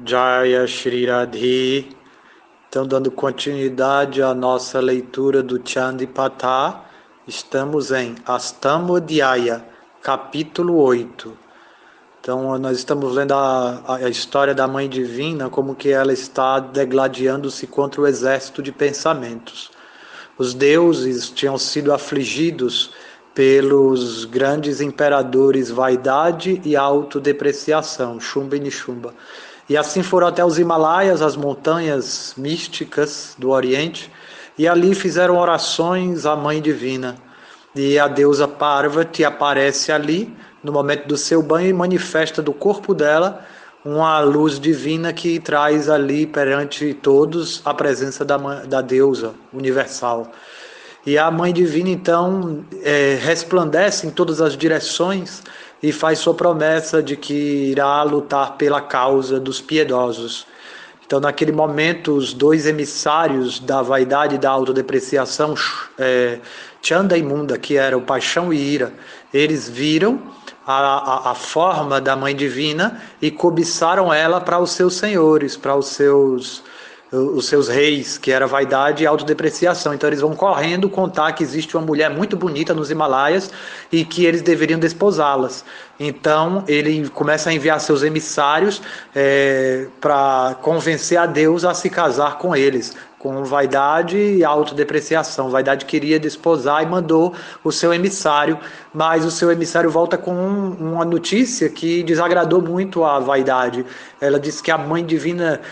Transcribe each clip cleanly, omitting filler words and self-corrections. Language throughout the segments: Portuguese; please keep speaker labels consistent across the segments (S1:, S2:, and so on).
S1: Jaya Shri Radhe. Então, dando continuidade à nossa leitura do Chandipatha, estamos em Astamodhyaya, capítulo 8. Então, nós estamos lendo a história da Mãe Divina, como que ela está degladiando-se contra o exército de pensamentos. Os deuses tinham sido afligidos pelos grandes imperadores Vaidade e Autodepreciação, Shumba e Nishumba. E assim foram até os Himalaias, as montanhas místicas do Oriente, e ali fizeram orações à Mãe Divina. E a deusa Parvati aparece ali, no momento do seu banho, e manifesta do corpo dela uma luz divina que traz ali perante todos a presença da deusa universal. E a Mãe Divina, então, resplandece em todas as direções e faz sua promessa de que irá lutar pela causa dos piedosos. Então, naquele momento, os dois emissários da vaidade e da autodepreciação, Chanda e Munda, que eram Paixão e Ira, eles viram a forma da Mãe Divina e cobiçaram ela para os seus senhores, para os seus reis, que era vaidade e autodepreciação. Então eles vão correndo contar que existe uma mulher muito bonita nos Himalaias e que eles deveriam desposá-las. Então ele começa a enviar seus emissários para convencer a Deus a se casar com eles, com vaidade e autodepreciação. Vaidade queria desposar e mandou o seu emissário, mas o seu emissário volta com uma notícia que desagradou muito a vaidade. Ela disse que a Mãe Divina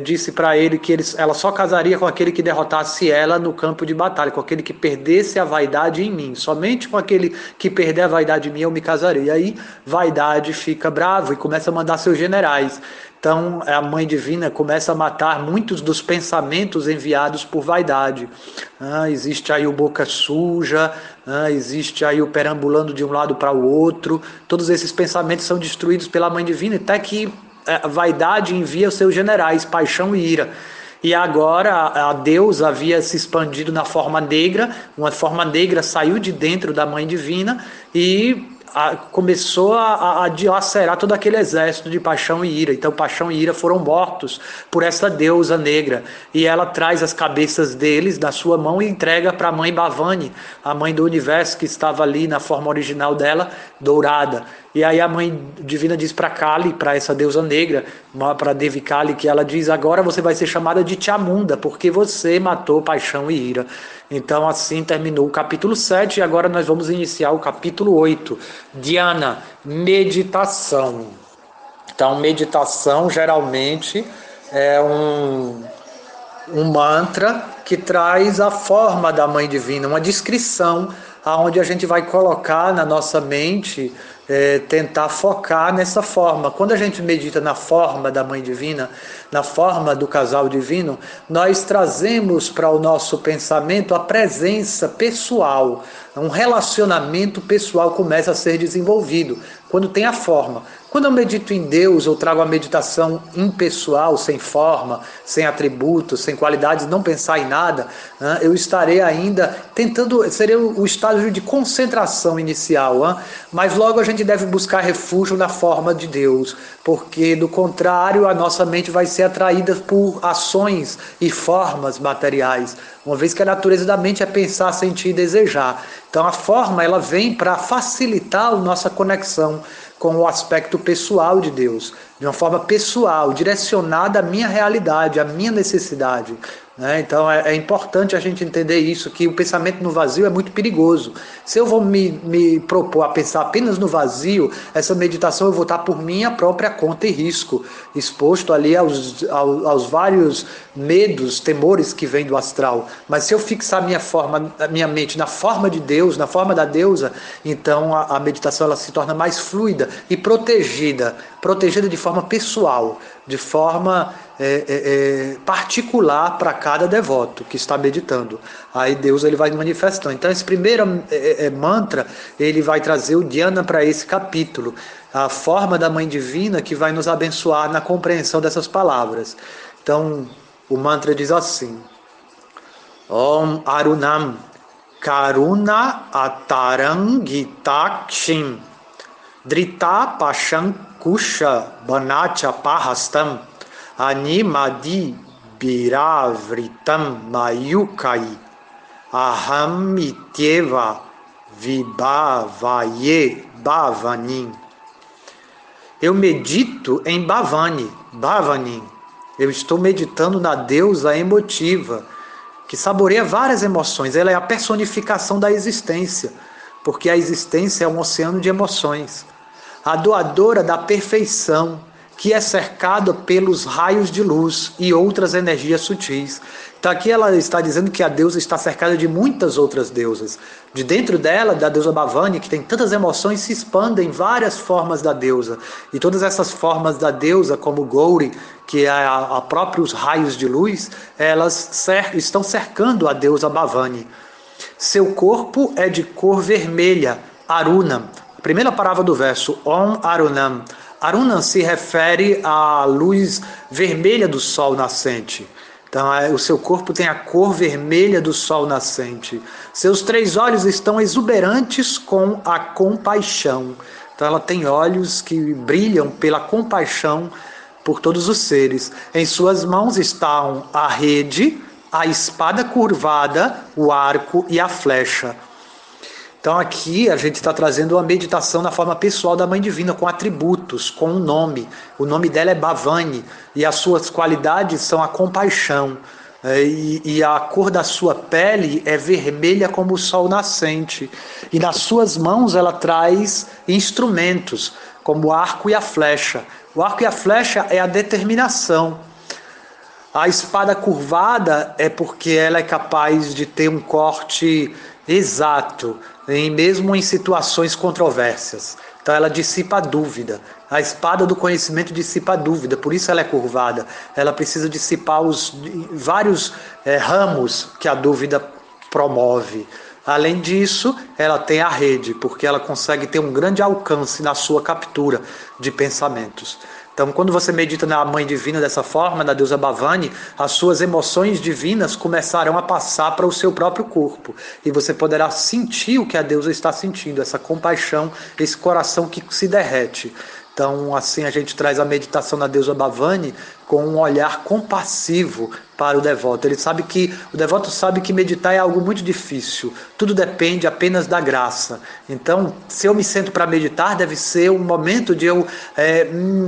S1: disse para ele que ela só casaria com aquele que derrotasse ela no campo de batalha, com aquele que perdesse a vaidade em mim. Somente com aquele que perder a vaidade em mim eu me casarei. E aí vaidade fica bravo e começa a mandar seus generais. Então a Mãe Divina começa a matar muitos dos pensamentos enviados por vaidade. Existe aí o boca suja, existe aí o perambulando de um lado para o outro. Todos esses pensamentos são destruídos pela Mãe Divina, até que a vaidade envia os seus generais, Paixão e Ira. E agora a deusa havia se expandido na forma negra, uma forma negra saiu de dentro da Mãe Divina e começou a dilacerar todo aquele exército de Paixão e Ira. Então Paixão e Ira foram mortos por essa deusa negra, e ela traz as cabeças deles na sua mão e entrega para a Mãe Bhavani, a Mãe do Universo, que estava ali na forma original dela, dourada. E aí a Mãe Divina diz para Kali, para essa deusa negra, para Devi Kali, que ela diz: agora você vai ser chamada de Chamunda, porque você matou Paixão e Ira. Então assim terminou o capítulo 7 e agora nós vamos iniciar o capítulo 8. Dhyana, meditação. Então meditação geralmente é um mantra que traz a forma da Mãe Divina, uma descrição aonde a gente vai colocar na nossa mente, tentar focar nessa forma. Quando a gente medita na forma da Mãe Divina, na forma do casal divino, nós trazemos para o nosso pensamento a presença pessoal, um relacionamento pessoal começa a ser desenvolvido quando tem a forma. Quando eu medito em Deus, eu trago a meditação impessoal, sem forma, sem atributos, sem qualidades, não pensar em nada, eu estarei ainda tentando, seria o estágio de concentração inicial, mas logo a gente deve buscar refúgio na forma de Deus, porque do contrário a nossa mente vai ser atraída por ações e formas materiais, uma vez que a natureza da mente é pensar, sentir e desejar. Então a forma ela vem para facilitar a nossa conexão com o aspecto pessoal de Deus, de uma forma pessoal, direcionada à minha realidade, à minha necessidade. Então é importante a gente entender isso, que o pensamento no vazio é muito perigoso. Se eu vou me propor a pensar apenas no vazio, essa meditação eu vou estar por minha própria conta e risco, exposto ali aos vários medos, temores que vêm do astral. Mas se eu fixar minha mente na forma de Deus, na forma da deusa, então a meditação ela se torna mais fluida e protegida de forma pessoal, de forma particular para cada devoto que está meditando. Aí Deus ele vai manifestando. Então esse primeiro mantra ele vai trazer o dhyana para esse capítulo, a forma da Mãe Divina que vai nos abençoar na compreensão dessas palavras. Então o mantra diz assim: Om Arunam Karuna Atarangitakshim Drita Pashankusha Banacha Pahastam Animadi biravritam mayukai aham ityeva vibhavaye bhavanim. Eu medito em Bhavanim. Eu estou meditando na deusa emotiva, que saboreia várias emoções. Ela é a personificação da existência, porque a existência é um oceano de emoções. A doadora da perfeição, que é cercada pelos raios de luz e outras energias sutis. Então aqui ela está dizendo que a deusa está cercada de muitas outras deusas. De dentro dela, da deusa Bhavani, que tem tantas emoções, se expandem várias formas da deusa. E todas essas formas da deusa, como Gauri, que é a próprios raios de luz, elas estão cercando a deusa Bhavani. Seu corpo é de cor vermelha, Arunam. A primeira palavra do verso, Om Arunam. Arunam se refere à luz vermelha do sol nascente. Então, o seu corpo tem a cor vermelha do sol nascente. Seus 3 olhos estão exuberantes com a compaixão. Então, ela tem olhos que brilham pela compaixão por todos os seres. Em suas mãos estão a rede, a espada curvada, o arco e a flecha. Então aqui a gente está trazendo uma meditação na forma pessoal da Mãe Divina, com atributos, com um nome. O nome dela é Bhavani e as suas qualidades são a compaixão. E a cor da sua pele é vermelha como o sol nascente. E nas suas mãos ela traz instrumentos, como o arco e a flecha. O arco e a flecha é a determinação. A espada curvada é porque ela é capaz de ter um corte exato, mesmo em situações controversas. Então ela dissipa a dúvida. A espada do conhecimento dissipa a dúvida, por isso ela é curvada. Ela precisa dissipar os vários ramos que a dúvida promove. Além disso, ela tem a rede, porque ela consegue ter um grande alcance na sua captura de pensamentos. Então, quando você medita na Mãe Divina dessa forma, na deusa Bhavani, as suas emoções divinas começarão a passar para o seu próprio corpo. E você poderá sentir o que a deusa está sentindo, essa compaixão, esse coração que se derrete. Então, assim, a gente traz a meditação na deusa Bhavani com um olhar compassivo para o devoto. O devoto sabe que meditar é algo muito difícil. Tudo depende apenas da graça. Então, se eu me sento para meditar, deve ser um momento de eu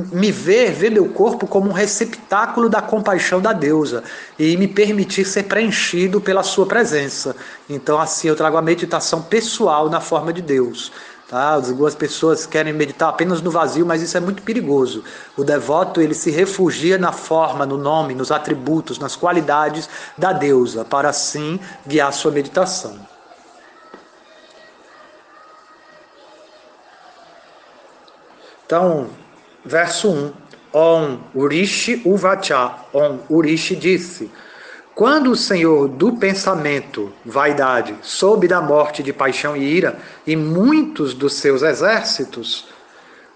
S1: me ver meu corpo como um receptáculo da compaixão da deusa e me permitir ser preenchido pela sua presença. Então, assim, eu trago a meditação pessoal na forma de Deus. Tá? Algumas pessoas querem meditar apenas no vazio, mas isso é muito perigoso. O devoto ele se refugia na forma, no nome, nos atributos, nas qualidades da deusa, para assim guiar sua meditação. Então, verso 1. Om Urishi Uvacha. Om Urishi disse: quando o Senhor do pensamento, vaidade, soube da morte de paixão e ira, e muitos dos seus exércitos,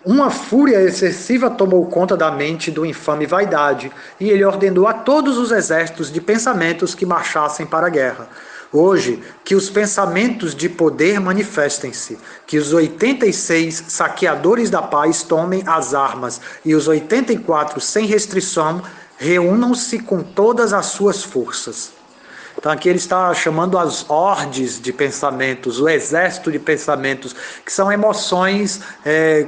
S1: uma fúria excessiva tomou conta da mente do infame vaidade, e ele ordenou a todos os exércitos de pensamentos que marchassem para a guerra. Hoje, que os pensamentos de poder manifestem-se, que os 86 saqueadores da paz tomem as armas, e os 84 sem restrição reúnam-se com todas as suas forças. Então aqui ele está chamando as hordes de pensamentos, o exército de pensamentos, que são emoções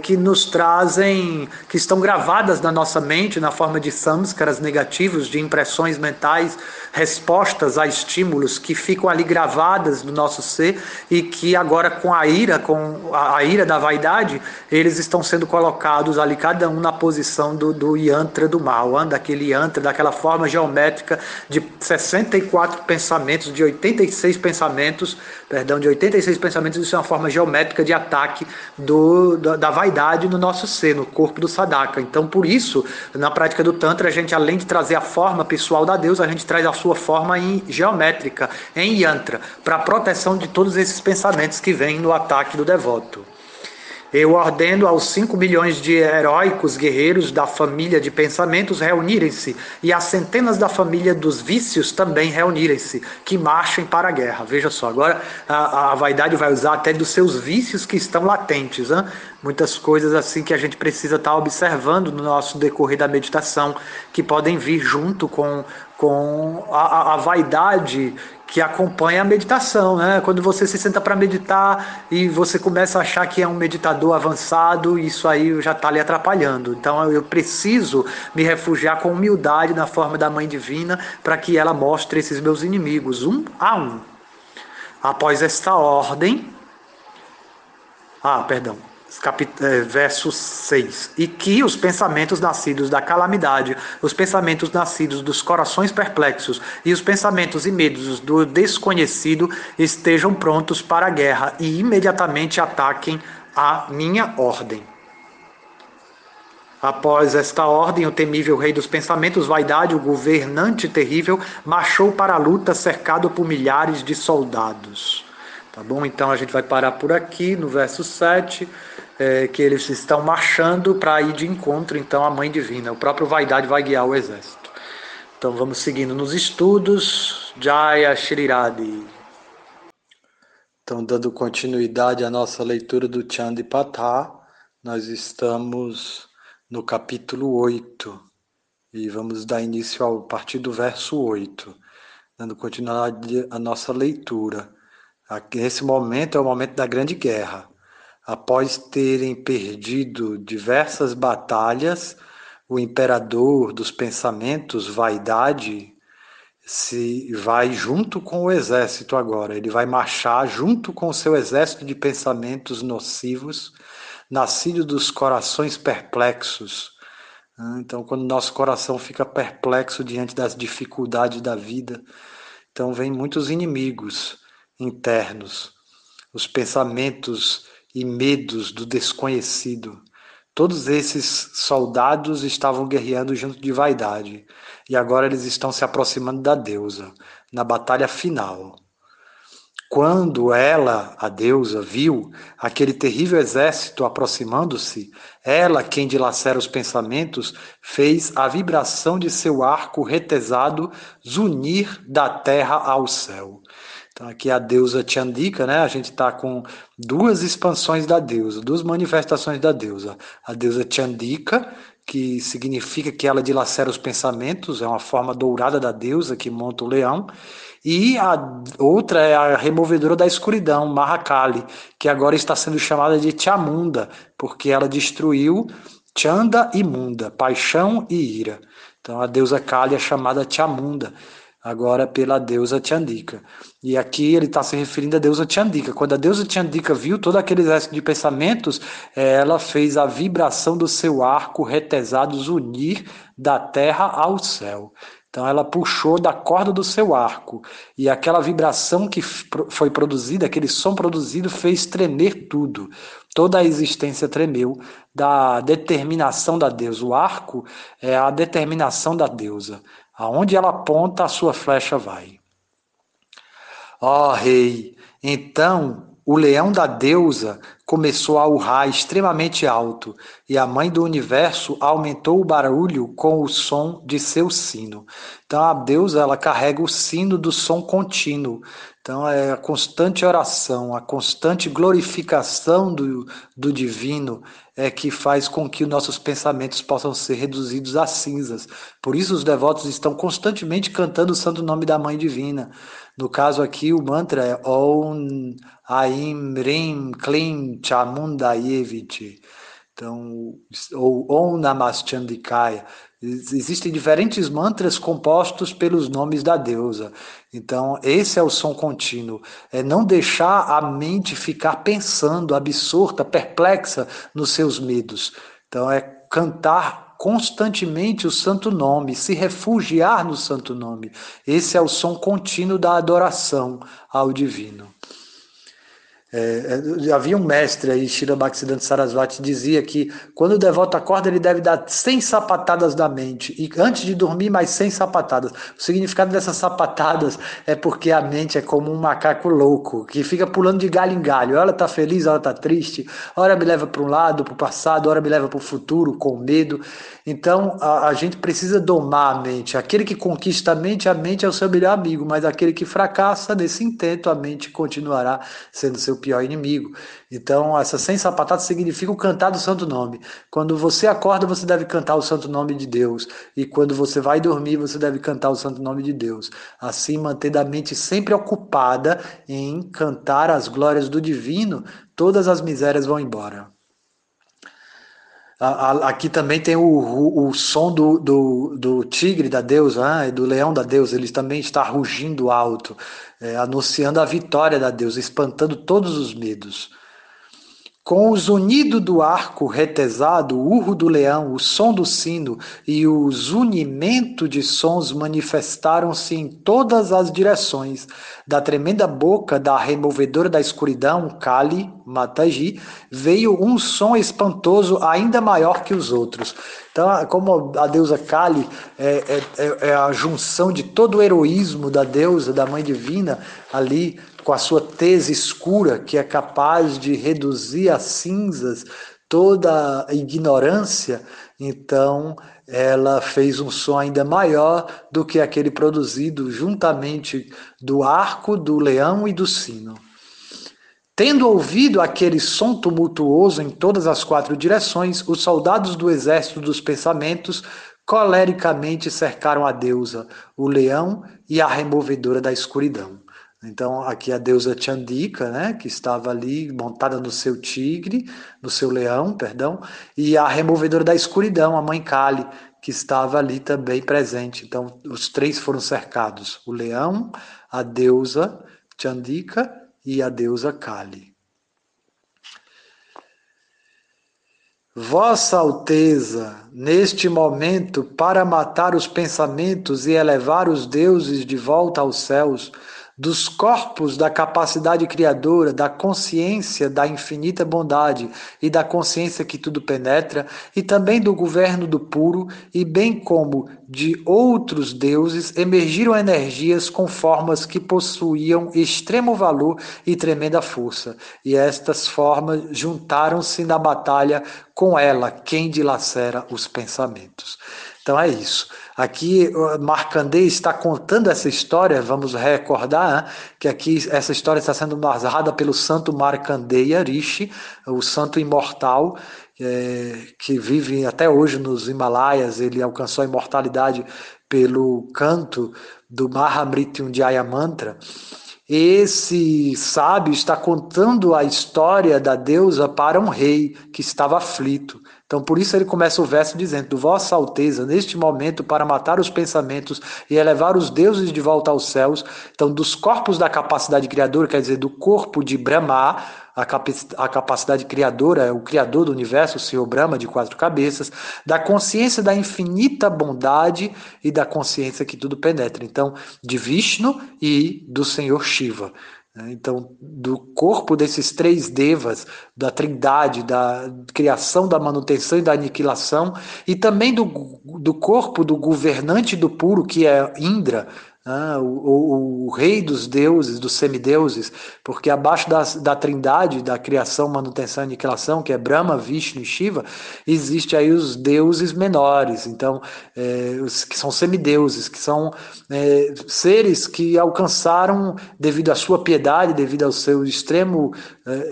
S1: que nos trazem, que estão gravadas na nossa mente na forma de samskaras negativos, de impressões mentais, respostas a estímulos que ficam ali gravadas no nosso ser e que agora com a ira da vaidade, eles estão sendo colocados ali, cada um na posição do yantra do mal, daquele yantra, daquela forma geométrica de 64 pensamentos, de 86 pensamentos, isso é uma forma geométrica de ataque da vaidade no nosso ser, no corpo do sadhaka. Então, por isso, na prática do Tantra, a gente, além de trazer a forma pessoal da deusa, a gente traz a sua forma geométrica, em yantra, para a proteção de todos esses pensamentos que vêm no ataque do devoto. Eu ordeno aos 5 milhões de heróicos guerreiros da família de pensamentos reunirem-se e às centenas da família dos vícios também reunirem-se, que marchem para a guerra. Veja só, agora a vaidade vai usar até dos seus vícios que estão latentes, hein? Muitas coisas assim que a gente precisa estar observando no nosso decorrer da meditação, que podem vir junto com a vaidade que acompanha a meditação, né? Quando você se senta para meditar e você começa a achar que é um meditador avançado, isso aí já está lhe atrapalhando. Então eu preciso me refugiar com humildade na forma da Mãe Divina para que ela mostre esses meus inimigos um a um. Após esta ordem, verso 6. E que os pensamentos nascidos da calamidade, os pensamentos nascidos dos corações perplexos e os pensamentos e medos do desconhecido estejam prontos para a guerra e imediatamente ataquem a minha ordem. Após esta ordem, o temível rei dos pensamentos, vaidade, o governante terrível, marchou para a luta cercado por milhares de soldados. Tá bom? Então a gente vai parar por aqui no verso 7, que eles estão marchando para ir de encontro então à Mãe Divina. O próprio Vaidade vai guiar o exército. Então vamos seguindo nos estudos. Jaya Shri Radhe. Então, dando continuidade à nossa leitura do Chandipatha, nós estamos no capítulo 8 e vamos dar início a partir do verso 8, dando continuidade à nossa leitura. Esse momento é o momento da grande guerra. Após terem perdido diversas batalhas, o imperador dos pensamentos, Vaidade, se vai junto com o exército agora. Ele vai marchar junto com o seu exército de pensamentos nocivos, nascido dos corações perplexos. Então, quando nosso coração fica perplexo diante das dificuldades da vida, então vem muitos inimigos internos, os pensamentos e medos do desconhecido. Todos esses soldados estavam guerreando junto de Vaidade, e agora eles estão se aproximando da deusa, na batalha final. Quando ela, a deusa, viu aquele terrível exército aproximando-se, ela, quem dilacera os pensamentos, fez a vibração de seu arco retesado zunir da terra ao céu. Então aqui a deusa Chandika, né? A gente está com duas expansões da deusa, duas manifestações da deusa. A deusa Chandika, que significa que ela dilacera os pensamentos, é uma forma dourada da deusa que monta o leão. E a outra é a removedora da escuridão, Mahakali, que agora está sendo chamada de Chamunda, porque ela destruiu Chanda e Munda, paixão e ira. Então a deusa Kali é chamada Chamunda, agora pela deusa Chandika. E aqui ele está se referindo à deusa Chandika. Quando a deusa Chandika viu todo aquele exército de pensamentos, ela fez a vibração do seu arco retesado unir da terra ao céu. Então ela puxou da corda do seu arco, e aquela vibração que foi produzida, aquele som produzido, fez tremer tudo. Toda a existência tremeu da determinação da deusa. O arco é a determinação da deusa. Aonde ela aponta, a sua flecha vai. Ó rei, então o leão da deusa começou a urrar extremamente alto, e a mãe do universo aumentou o barulho com o som de seu sino. Então a deusa, ela carrega o sino do som contínuo. Então é a constante oração, a constante glorificação do divino é que faz com que os nossos pensamentos possam ser reduzidos a cinzas. Por isso os devotos estão constantemente cantando o santo nome da Mãe Divina. No caso aqui, o mantra é Om Aim Rim Klim Chamundayeviti. Então, ou Om Namah Chandikaya. Existem diferentes mantras compostos pelos nomes da deusa. Então, esse é o som contínuo. É não deixar a mente ficar pensando, absorta, perplexa nos seus medos. Então, é cantar constantemente o santo nome, se refugiar no santo nome. Esse é o som contínuo da adoração ao divino. Havia um mestre aí, Srila Bhaktisiddhanta Sarasvati, dizia que quando o devoto acorda, ele deve dar 100 sapatadas na mente, e antes de dormir, mais 100 sapatadas. O significado dessas sapatadas é porque a mente é como um macaco louco, que fica pulando de galho em galho. Ela está feliz, ela está triste, ora me leva para um lado, para o passado, ora me leva para o futuro, com medo. Então, a gente precisa domar a mente. Aquele que conquista a mente é o seu melhor amigo, mas aquele que fracassa nesse intento, a mente continuará sendo seu pior inimigo. Então, essa 100 sapatadas significa o cantar do santo nome. Quando você acorda, você deve cantar o santo nome de Deus. E quando você vai dormir, você deve cantar o santo nome de Deus. Assim, mantendo a mente sempre ocupada em cantar as glórias do divino, todas as misérias vão embora. Aqui também tem o som do tigre da deusa, do leão da deusa. Ele também está rugindo alto, anunciando a vitória da deusa, espantando todos os medos. Com o zunido do arco retesado, o urro do leão, o som do sino e o zunimento de sons manifestaram-se em todas as direções. Da tremenda boca da removedora da escuridão, Kali, Mataji, veio um som espantoso ainda maior que os outros. Então, como a deusa Kali é a junção de todo o heroísmo da deusa, da Mãe Divina, ali com a sua tez escura, que é capaz de reduzir a cinzas toda a ignorância, então ela fez um som ainda maior do que aquele produzido juntamente do arco, do leão e do sino. Tendo ouvido aquele som tumultuoso em todas as 4 direções, os soldados do exército dos pensamentos colericamente cercaram a deusa, o leão e a removedora da escuridão. Então, aqui a deusa Chandika, né, que estava ali montada no seu tigre, no seu leão, perdão, e a removedora da escuridão, a mãe Kali, que estava ali também presente. Então, os 3 foram cercados: o leão, a deusa Chandika e a deusa Kali. Vossa Alteza, neste momento, para matar os pensamentos e elevar os deuses de volta aos céus, dos corpos da capacidade criadora, da consciência da infinita bondade e da consciência que tudo penetra, e também do governo do puro, e bem como de outros deuses, emergiram energias com formas que possuíam extremo valor e tremenda força, e estas formas juntaram-se na batalha com ela, quem dilacera os pensamentos. Então é isso. Aqui Markandeya está contando essa história, vamos recordar, né, que aqui essa história está sendo narrada pelo santo Markandeya Rishi, o santo imortal, que vive até hoje nos Himalaias. Ele alcançou a imortalidade pelo canto do Mahamrityunjaya Mantra. Esse sábio está contando a história da deusa para um rei que estava aflito. Então, por isso ele começa o verso dizendo: Vossa Alteza, neste momento, para matar os pensamentos e elevar os deuses de volta aos céus. Então, dos corpos da capacidade criadora, quer dizer, do corpo de Brahma, a capacidade criadora, é o criador do universo, o Senhor Brahma de 4 cabeças, da consciência da infinita bondade e da consciência que tudo penetra. Então, de Vishnu e do Senhor Shiva. Então, do corpo desses 3 devas, da trindade, da criação, da manutenção e da aniquilação, e também do corpo do governante do puro, que é Indra, o rei dos deuses, dos semideuses, porque abaixo da trindade, da criação, manutenção e aniquilação, que é Brahma, Vishnu e Shiva, existe aí os deuses menores, então, os que são semideuses, que são seres que alcançaram, devido à sua piedade, devido ao seu extremo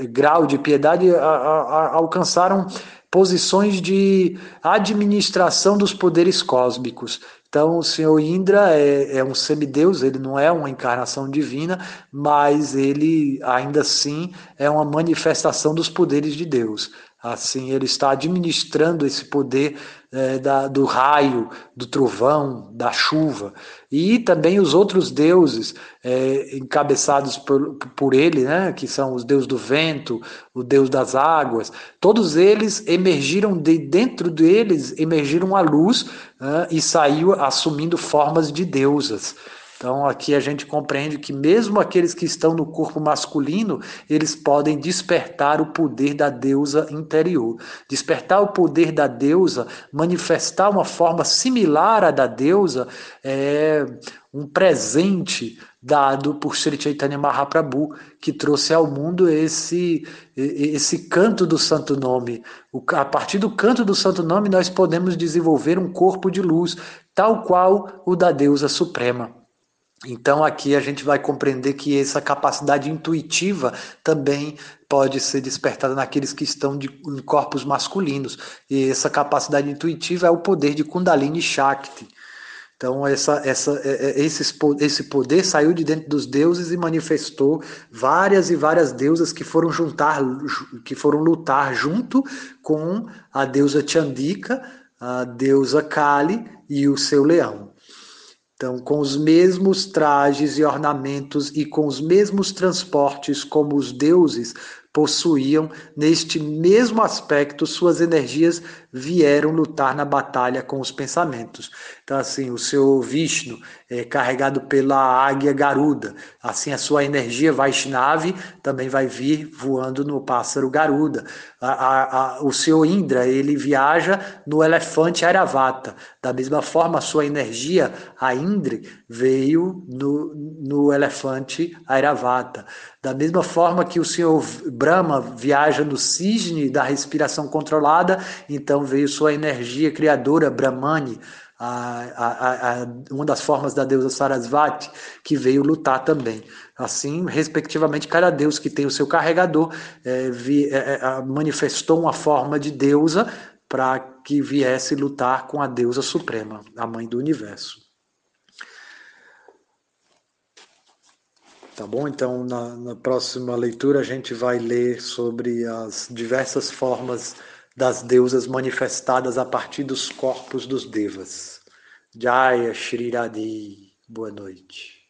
S1: grau de piedade, alcançaram posições de administração dos poderes cósmicos. Então, o Senhor Indra é um semideus, ele não é uma encarnação divina, mas ele, ainda assim, é uma manifestação dos poderes de Deus. Assim, ele está administrando esse poder do raio, do trovão, da chuva. E também os outros deuses encabeçados por ele, né, que são os deuses do vento, o deus das águas, todos eles emergiram, dentro deles emergiram a luz, e saiu assumindo formas de deusas. Então aqui a gente compreende que mesmo aqueles que estão no corpo masculino, eles podem despertar o poder da deusa interior. Despertar o poder da deusa, manifestar uma forma similar à da deusa, é um presente dado por Sri Chaitanya Mahaprabhu, que trouxe ao mundo esse canto do santo nome. A partir do canto do santo nome, nós podemos desenvolver um corpo de luz, tal qual o da deusa suprema. Então aqui a gente vai compreender que essa capacidade intuitiva também pode ser despertada naqueles que estão em corpos masculinos. E essa capacidade intuitiva é o poder de Kundalini Shakti. Então esse poder saiu de dentro dos deuses e manifestou várias e várias deusas que foram lutar junto com a deusa Chandika, a deusa Kali e o seu leão. Então, com os mesmos trajes e ornamentos e com os mesmos transportes como os deuses possuíam, neste mesmo aspecto, suas energias vieram lutar na batalha com os pensamentos. Então, assim, o seu Vishnu é carregado pela águia Garuda. Assim, a sua energia Vaishnavi também vai vir voando no pássaro Garuda. O seu Indra, ele viaja no elefante Airavata. Da mesma forma, a sua energia, a Indra, veio no elefante Airavata. Da mesma forma que o senhor Brahma viaja no cisne da respiração controlada, então veio sua energia criadora, Brahmani, uma das formas da deusa Sarasvati, que veio lutar também. Assim, respectivamente, cada deus que tem o seu carregador manifestou uma forma de deusa para que viesse lutar com a deusa suprema, a mãe do universo. Tá bom? Então, na próxima leitura, a gente vai ler sobre as diversas formas das deusas manifestadas a partir dos corpos dos devas. Jaya Shri Radhi. Boa noite.